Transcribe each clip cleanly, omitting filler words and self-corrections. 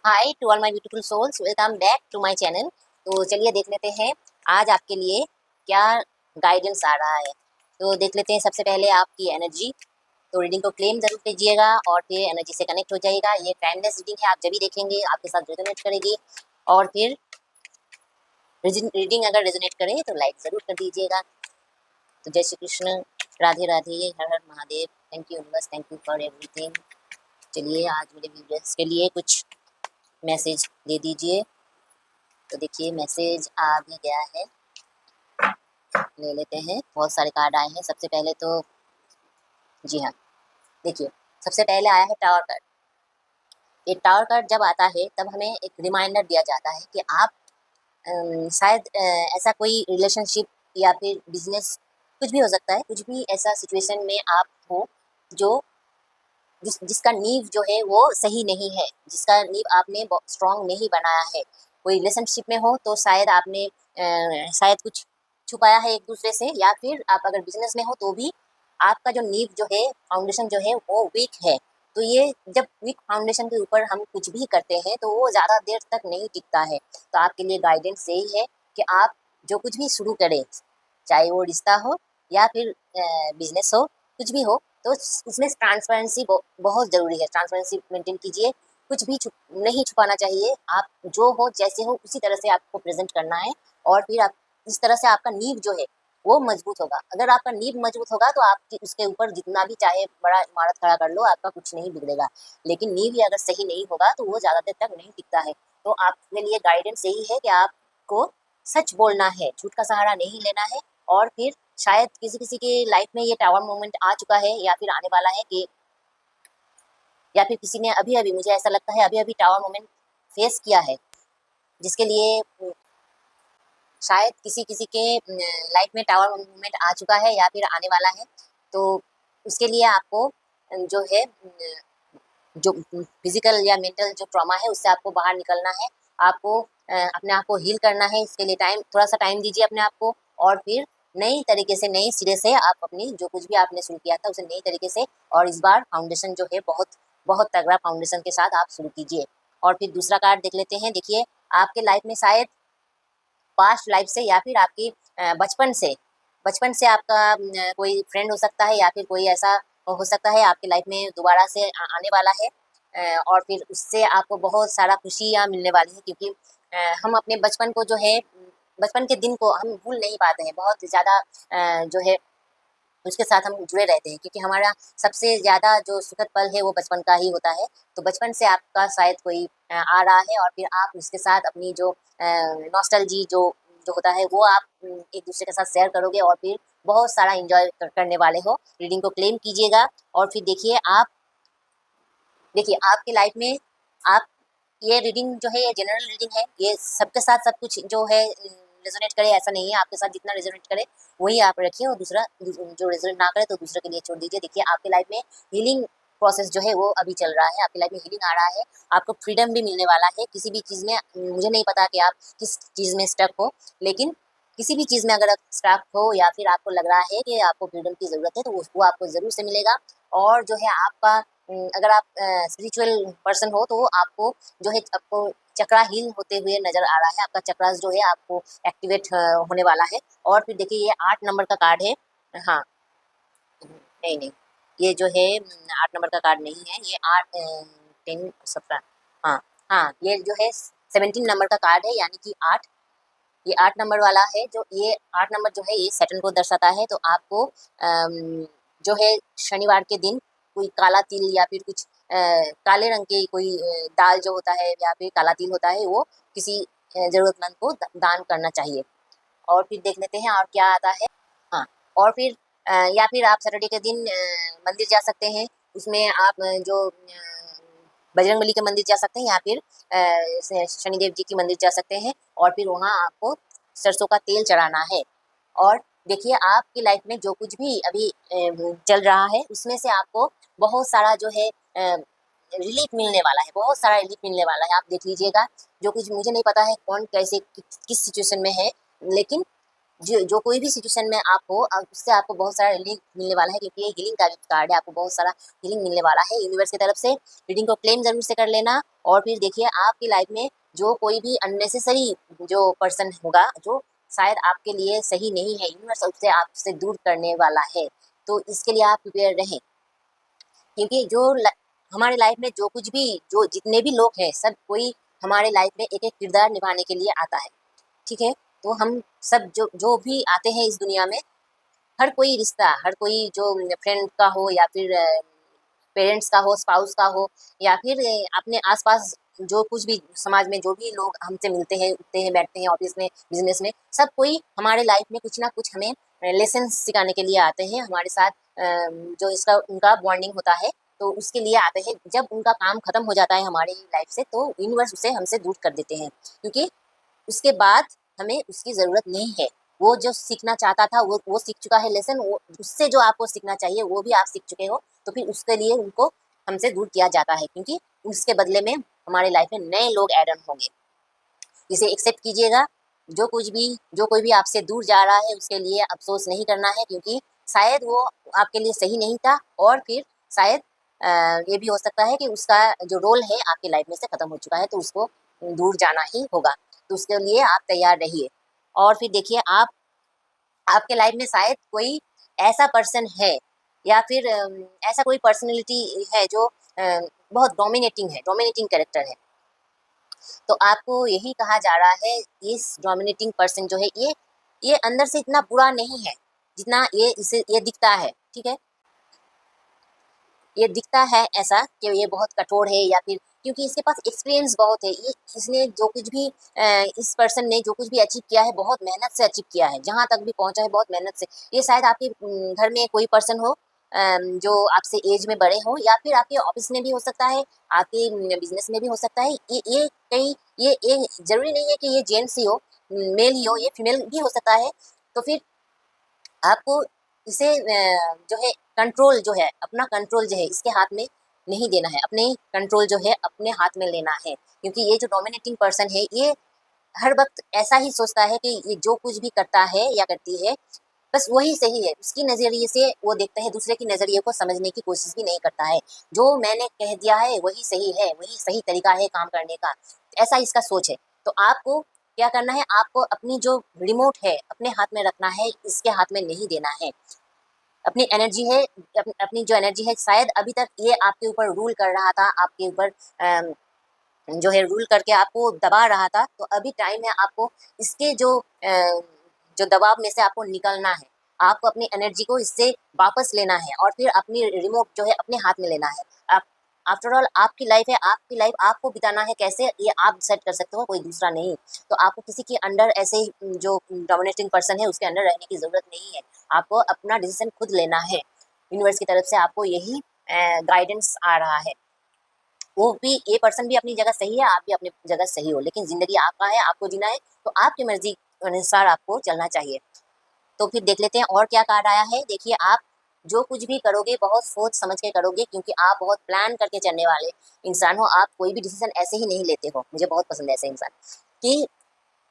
Hi to all my beautiful souls, welcome back to my channel. तो चलिए देख लेते हैं आज आपके लिए क्या गाइडेंस आ रहा है। तो देख लेते हैं सबसे पहले आपकी एनर्जी। तो रीडिंग को क्लेम जरूर कीजिएगा और फिर एनर्जी से कनेक्ट हो जाइएगा। ये टाइमलेस रीडिंग है, आप जब भी देखेंगे आपके साथ रेजोनेट करेगी। और फिर रीडिंग अगर रेजोनेट करे तो लाइक ज़रूर कर दीजिएगा। तो जय श्री कृष्ण, राधे राधे, हर हर Mahadev. Thank you universe, thank you for everything. चलिए आज मेरे व्यूअर्स के लिए कुछ मैसेज दे दीजिए। तो देखिए मैसेज आ भी गया है, ले लेते हैं। बहुत सारे कार्ड आए हैं। सबसे पहले तो जी हाँ, देखिए सबसे पहले आया है टावर कार्ड। ये टावर कार्ड जब आता है तब हमें एक रिमाइंडर दिया जाता है कि आप शायद ऐसा कोई रिलेशनशिप या फिर बिजनेस, कुछ भी हो सकता है, कुछ भी ऐसा सिचुएशन में आप हो जो जिसका नींव जो है वो सही नहीं है, जिसका नींव आपने स्ट्रांग नहीं बनाया है। कोई रिलेशनशिप में हो तो शायद आपने शायद कुछ छुपाया है एक दूसरे से, या फिर आप अगर बिजनेस में हो तो भी आपका जो नींव जो है, फाउंडेशन जो है वो वीक है। तो ये जब वीक फाउंडेशन के ऊपर हम कुछ भी करते हैं तो वो ज़्यादा देर तक नहीं टिकता है। तो आपके लिए गाइडेंस यही है कि आप जो कुछ भी शुरू करें, चाहे वो रिश्ता हो या फिर बिजनेस हो, कुछ भी हो, तो उसमें ट्रांसपेरेंसी बहुत ज़रूरी है। ट्रांसपेरेंसी मेंटेन कीजिए, कुछ भी नहीं छुपाना चाहिए। आप जो हो जैसे हो उसी तरह से आपको प्रेजेंट करना है। और फिर आप इस तरह से आपका नींव जो है वो मजबूत होगा। अगर आपका नींव मजबूत होगा तो आप उसके ऊपर जितना भी चाहे बड़ा इमारत खड़ा कर लो, आपका कुछ नहीं बिगड़ेगा। लेकिन नींव ही अगर सही नहीं होगा तो वो ज़्यादा देर तक नहीं टिकता है। तो आपके लिए गाइडेंस यही है कि आपको सच बोलना है, झूठ का सहारा नहीं लेना है। और फिर शायद किसी किसी के लाइफ में ये टावर मोमेंट आ चुका है या फिर आने वाला है, कि या फिर किसी ने अभी अभी, मुझे ऐसा लगता है अभी अभी टावर मोमेंट फेस किया है, जिसके लिए शायद किसी किसी के लाइफ में टावर मोमेंट आ चुका है या फिर आने वाला है। तो उसके लिए आपको जो है जो फिजिकल या मेंटल जो ट्रॉमा है उससे आपको बाहर निकलना है। आपको अपने आप को हील करना है। इसके लिए थोड़ा सा टाइम दीजिए अपने आप को। और फिर नई तरीके से, नए सिरे से आप अपनी जो कुछ भी आपने शुरू किया था उसे नई तरीके से, और इस बार फाउंडेशन जो है बहुत बहुत तगड़ा फाउंडेशन के साथ आप शुरू कीजिए। और फिर दूसरा कार्ड देख लेते हैं। देखिए आपके लाइफ में शायद पास्ट लाइफ से या फिर आपकी बचपन से आपका कोई फ्रेंड हो सकता है, या फिर कोई ऐसा हो सकता है आपकी लाइफ में दोबारा से आने वाला है। और फिर उससे आपको बहुत सारा खुशियाँ मिलने वाली है, क्योंकि हम अपने बचपन को जो है, बचपन के दिन को हम भूल नहीं पाते हैं। बहुत ज़्यादा जो है उसके साथ हम जुड़े रहते हैं, क्योंकि हमारा सबसे ज़्यादा जो सुखद पल है वो बचपन का ही होता है। तो बचपन से आपका शायद कोई आ रहा है, और फिर आप उसके साथ अपनी जो नॉस्टैल्जी जो जो होता है वो आप एक दूसरे के साथ शेयर करोगे, और फिर बहुत सारा एंजॉय करने वाले हो। रीडिंग को क्लेम कीजिएगा। और फिर देखिए आपकी लाइफ में आप, ये रीडिंग जो है ये जनरल रीडिंग है। ये सबके साथ सब कुछ जो है रेजोनेट करे ऐसा नहीं है। आपके साथ जितना रेजोनेट करे वही आप रखिए, और दूसरा जो रेजोनेट ना करे तो दूसरे के लिए छोड़ दीजिए। देखिए आपकी लाइफ में हीलिंग प्रोसेस जो है वो अभी चल रहा है। आपकी लाइफ में हीलिंग आ रहा है। आपको फ्रीडम भी मिलने वाला है किसी भी चीज़ में। मुझे नहीं पता कि आप किस चीज़ में स्टक हो, लेकिन किसी भी चीज़ में अगर आप स्टक हो या फिर आपको लग रहा है कि आपको फ्रीडम की ज़रूरत है, तो वो आपको ज़रूर से मिलेगा। और जो है आपका अगर आप स्पिरिचुअल पर्सन हो तो आपको जो है आपको चक्रा हील होते हुए नज़र आ रहा है। आपका चक्रास जो है आपको एक्टिवेट होने वाला है। और फिर देखिए ये 8 नंबर का कार्ड है। हाँ, नहीं, नहीं, ये जो है 8 नंबर का कार्ड नहीं है। ये 10 17, हाँ, हाँ, ये जो है 17 नंबर का कार्ड है, यानी कि 8। ये 8 नंबर वाला है। जो ये 8 नंबर जो है ये सैटर्न को दर्शाता है। तो आपको जो है शनिवार के दिन कोई काला तिल या फिर कुछ काले रंग के कोई दाल जो होता है या फिर काला तिल होता है, वो किसी ज़रूरतमंद को दान करना चाहिए। और फिर देख लेते हैं और क्या आता है। हाँ, और फिर या फिर आप सैटरडे के दिन मंदिर जा सकते हैं। उसमें आप जो बजरंगबली के मंदिर जा सकते हैं, या फिर शनिदेव जी की मंदिर जा सकते हैं। और फिर वहाँ आपको सरसों का तेल चढ़ाना है। और देखिए आपकी लाइफ में जो कुछ भी अभी चल रहा है उसमें से आपको बहुत सारा जो है रिलीफ मिलने वाला है। बहुत सारा रिलीफ मिलने वाला है। आप देख लीजिएगा। जो कुछ, मुझे नहीं पता है कौन कैसे किस सिचुएशन में है, लेकिन जो कोई भी सिचुएशन में आप हो, उससे आपको बहुत सारा हीलिंग मिलने वाला है, क्योंकि ये हीलिंग का कार्ड है। आपको बहुत सारा हीलिंग मिलने वाला है यूनिवर्स की तरफ से। रीडिंग को क्लेम जरूर से कर लेना। और फिर देखिए आपकी लाइफ में जो कोई भी अननेसेसरी जो पर्सन होगा, जो शायद आपके लिए सही नहीं है, यूनिवर्स उससे आपसे दूर करने वाला है। तो इसके लिए आप प्रिपेयर रहें, क्योंकि हमारे लाइफ में जो कुछ भी, जो जितने भी लोग हैं, सब कोई हमारे लाइफ में एक एक किरदार निभाने के लिए आता है। ठीक है, तो हम सब जो जो भी आते हैं इस दुनिया में, हर कोई रिश्ता, हर कोई जो फ्रेंड का हो या फिर पेरेंट्स का हो, स्पाउस का हो, या फिर अपने आसपास जो कुछ भी समाज में जो भी लोग हमसे मिलते हैं, उठते हैं, बैठते हैं, ऑफिस में, बिजनेस में, सब कोई हमारे लाइफ में कुछ ना कुछ हमें लेसन सिखाने के लिए आते हैं हमारे साथ। जो इसका उनका बॉन्डिंग होता है, तो उसके लिए आते हैं। जब उनका काम खत्म हो जाता है हमारी लाइफ से, तो यूनिवर्स उसे हमसे दूर कर देते हैं, क्योंकि उसके बाद हमें उसकी ज़रूरत नहीं है। वो जो सीखना चाहता था वो सीख चुका है लेसन। वो उससे जो आपको सीखना चाहिए वो भी आप सीख चुके हो, तो फिर उसके लिए उनको हमसे दूर किया जाता है, क्योंकि उसके बदले में हमारे लाइफ में नए लोग ऐड ऑन होंगे। इसे एक्सेप्ट कीजिएगा। जो कोई भी आपसे दूर जा रहा है, उसके लिए अफसोस नहीं करना है, क्योंकि शायद वो आपके लिए सही नहीं था, और फिर शायद ये भी हो सकता है कि उसका जो रोल है आपकी लाइफ में से ख़त्म हो चुका है, तो उसको दूर जाना ही होगा। तो उसके लिए आप तैयार रहिए। और फिर देखिए आपके लाइफ में शायद कोई ऐसा पर्सन है, या फिर ऐसा कोई पर्सनैलिटी है जो बहुत डोमिनेटिंग कैरेक्टर है। तो आपको यही कहा जा रहा है, इस डोमिनेटिंग पर्सन जो है, ये अंदर से इतना बुरा नहीं है जितना ये दिखता है। ठीक है, ये दिखता है ऐसा कि ये बहुत कठोर है, या फिर क्योंकि इसके पास एक्सपीरियंस बहुत है। ये इसने जो कुछ भी इस पर्सन ने जो कुछ भी अचीव किया है, बहुत मेहनत से अचीव किया है। जहाँ तक भी पहुँचा है बहुत मेहनत से। ये शायद आपके घर में कोई पर्सन हो, जो आपसे एज में बड़े हो, या फिर आपके ऑफिस में भी हो सकता है, आपके बिजनेस में भी हो सकता है। ये जरूरी नहीं है कि ये जेंट्स ही हो, मेल ही हो, ये फीमेल भी हो सकता है। तो फिर आपको इसे जो है कंट्रोल जो है, अपना कंट्रोल जो है इसके हाथ में नहीं देना है। अपने कंट्रोल जो है अपने हाथ में लेना है, क्योंकि ये जो डोमिनेटिंग पर्सन है, ये हर वक्त ऐसा ही सोचता है कि ये जो कुछ भी करता है या करती है, बस वही सही है। उसकी नज़रिए से वो देखता है, दूसरे की नज़रिए को समझने की कोशिश भी नहीं करता है। जो मैंने कह दिया है वही सही है, वही सही तरीका है काम करने का, ऐसा इसका सोच है। तो आपको क्या करना है, आपको अपनी जो रिमोट है अपने हाथ में रखना है, इसके हाथ में नहीं देना है। अपनी एनर्जी है, अपनी जो एनर्जी है, शायद अभी तक ये आपके ऊपर रूल कर रहा था, आपके ऊपर जो है रूल करके आपको दबा रहा था। तो अभी टाइम है आपको इसके जो दबाव में से आपको निकलना है। आपको अपनी एनर्जी को इससे वापस लेना है, और फिर अपनी रिमोट जो है अपने हाथ में लेना है। आप आफ्टर ऑल आपकी लाइफ है, आपकी लाइफ आपको बिताना है कैसे, ये आप डिसाइड कर सकते हो, कोई दूसरा नहीं। तो आपको किसी के अंडर, ऐसे ही जो डोमिनेटिंग पर्सन है उसके अंडर रहने की ज़रूरत नहीं है। आपको अपना डिसीजन खुद लेना है। यूनिवर्स की तरफ से आपको यही गाइडेंस आ रहा है। वो भी, ये पर्सन भी अपनी जगह सही है, आप भी अपनी जगह सही हो, लेकिन ज़िंदगी आपका है, आपको जीना है, तो आपकी मर्ज़ी अनुसार आपको चलना चाहिए। तो फिर देख लेते हैं और क्या कार्ड आया है। देखिए, आप जो कुछ भी करोगे बहुत सोच समझ के करोगे, क्योंकि आप बहुत प्लान करके चलने वाले इंसान हो। आप कोई भी डिसीजन ऐसे ही नहीं लेते हो। मुझे बहुत पसंद है ऐसे इंसान, कि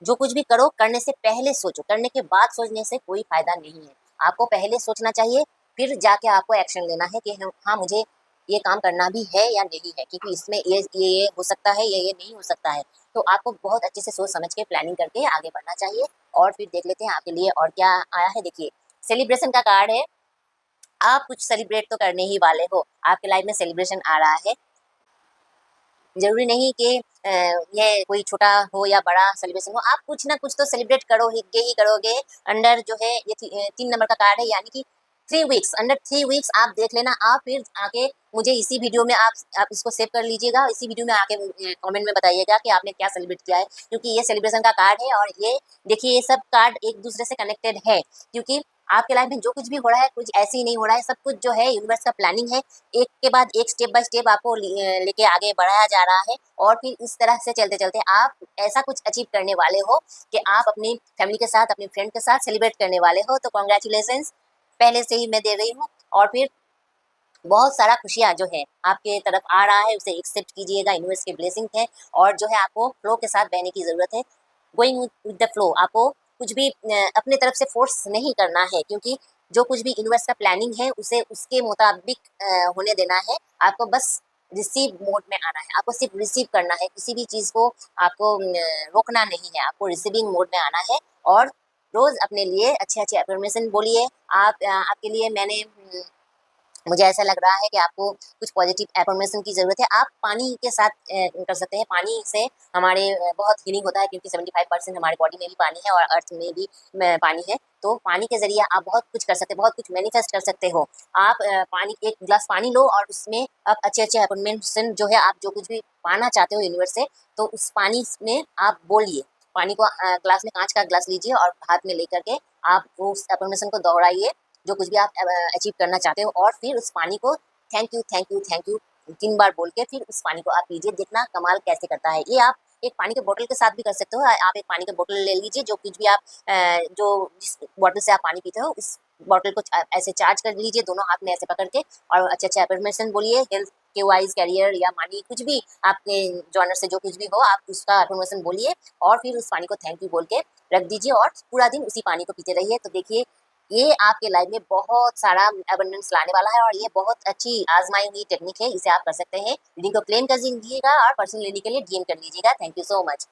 जो कुछ भी करो, करने से पहले सोचो, करने के बाद सोचने से कोई फ़ायदा नहीं है। आपको पहले सोचना चाहिए, फिर जाके आपको एक्शन लेना है कि हाँ, मुझे ये काम करना भी है या नहीं है, क्योंकि इसमें ये हो सकता है, ये नहीं हो सकता है। तो आपको बहुत अच्छे से सोच समझ के प्लानिंग करके आगे बढ़ना चाहिए। और फिर देख लेते हैं आपके लिए और क्या आया है। देखिए, सेलिब्रेशन का कार्ड है। आप कुछ सेलिब्रेट तो करने ही वाले हो, आपके लाइफ में सेलिब्रेशन आ रहा है। ज़रूरी नहीं कि ये कोई छोटा हो या बड़ा सेलिब्रेशन हो, आप कुछ ना कुछ तो सेलिब्रेट ही करोगे। अंडर जो है ये 3 नंबर का कार्ड है, यानी कि 3 वीक्स, अंडर 3 वीक्स आप देख लेना। आप फिर आके मुझे इसी वीडियो में आप इसको सेव कर लीजिएगा, इसी वीडियो में आके कमेंट में बताइएगा कि आपने क्या सेलिब्रेट किया है, क्योंकि ये सेलिब्रेशन का कार्ड है। और ये देखिए, ये सब कार्ड एक दूसरे से कनेक्टेड है, क्योंकि आपके लाइफ में जो कुछ भी हो रहा है, कुछ ऐसे ही नहीं हो रहा है। सब कुछ जो है यूनिवर्स का प्लानिंग है। एक के बाद एक, स्टेप बाय स्टेप आपको लेके आगे बढ़ाया जा रहा है। और फिर इस तरह से चलते चलते आप ऐसा कुछ अचीव करने वाले हो कि आप अपनी फैमिली के साथ, अपने फ्रेंड के साथ सेलिब्रेट करने वाले हो। तो कॉन्ग्रेचुलेसन्स पहले से ही मैं दे रही हूँ। और फिर बहुत सारा खुशियाँ जो है आपके तरफ आ रहा है, उसे एक्सेप्ट कीजिएगा। यूनिवर्स की ब्लेसिंग है, और जो है आपको फ्लो के साथ बहने की ज़रूरत है। गोइंग विद द फ्लो, आपको कुछ भी अपने तरफ से फोर्स नहीं करना है, क्योंकि जो कुछ भी यूनिवर्स का प्लानिंग है उसे उसके मुताबिक होने देना है। आपको बस रिसीव मोड में आना है, आपको सिर्फ रिसीव करना है, किसी भी चीज़ को आपको रोकना नहीं है, आपको रिसीविंग मोड में आना है। और रोज़ अपने लिए अच्छे अच्छे अफर्मेशन बोलिए। आपके लिए मैंने मुझे ऐसा लग रहा है कि आपको कुछ पॉजिटिव एफर्मेशन की ज़रूरत है। आप पानी के साथ कर सकते हैं। पानी से हमारे बहुत हीलिंग होता है, क्योंकि 75% हमारे बॉडी में भी पानी है और अर्थ में भी पानी है। तो पानी के ज़रिए आप बहुत कुछ कर सकते हैं, बहुत कुछ मैनिफेस्ट कर सकते हो। आप पानी एक गिलास पानी लो और उसमें आप अच्छे-अच्छे एफर्मेशन जो है, आप जो कुछ भी पाना चाहते हो यूनिवर्स से, तो उस पानी में आप बोलिए। पानी को ग्लास में, काँच का ग्लास लीजिए और हाथ में लेकर के आप उस एफर्मेशन को दोहराइए, जो कुछ भी आप अचीव करना चाहते हो, और फिर उस पानी को thank you thank you thank you 3 बार बोल के फिर उस पानी को आप पीजिए। देखना कमाल कैसे करता है। ये आप एक पानी के बोतल के साथ भी कर सकते हो। आप एक पानी के बोतल ले लीजिए, जो कुछ भी आप जो जिस बोतल से आप पानी पीते हो, उस बोतल को ऐसे चार्ज कर लीजिए दोनों हाथ में ऐसे पकड़ के, और अच्छे-अच्छे अफर्मेशन बोलिए, हेल्थ के वाइज़, करियर या मनी, कुछ भी आपके जॉनर से जो कुछ भी हो, आप उसका अफर्मेशन बोलिए और फिर उस पानी को थैंक यू बोल के रख दीजिए और पूरा दिन उसी पानी को पीते रहिए। तो देखिए, ये आपके लाइफ में बहुत सारा अबंडेंस लाने वाला है, और ये बहुत अच्छी आजमाई हुई टेक्निक है। इसे आप कर सकते हैं। रीडिंग को क्लेम कर लीजिएगा और पर्सनल रीडिंग के लिए डीएम कर लीजिएगा। Thank you so much.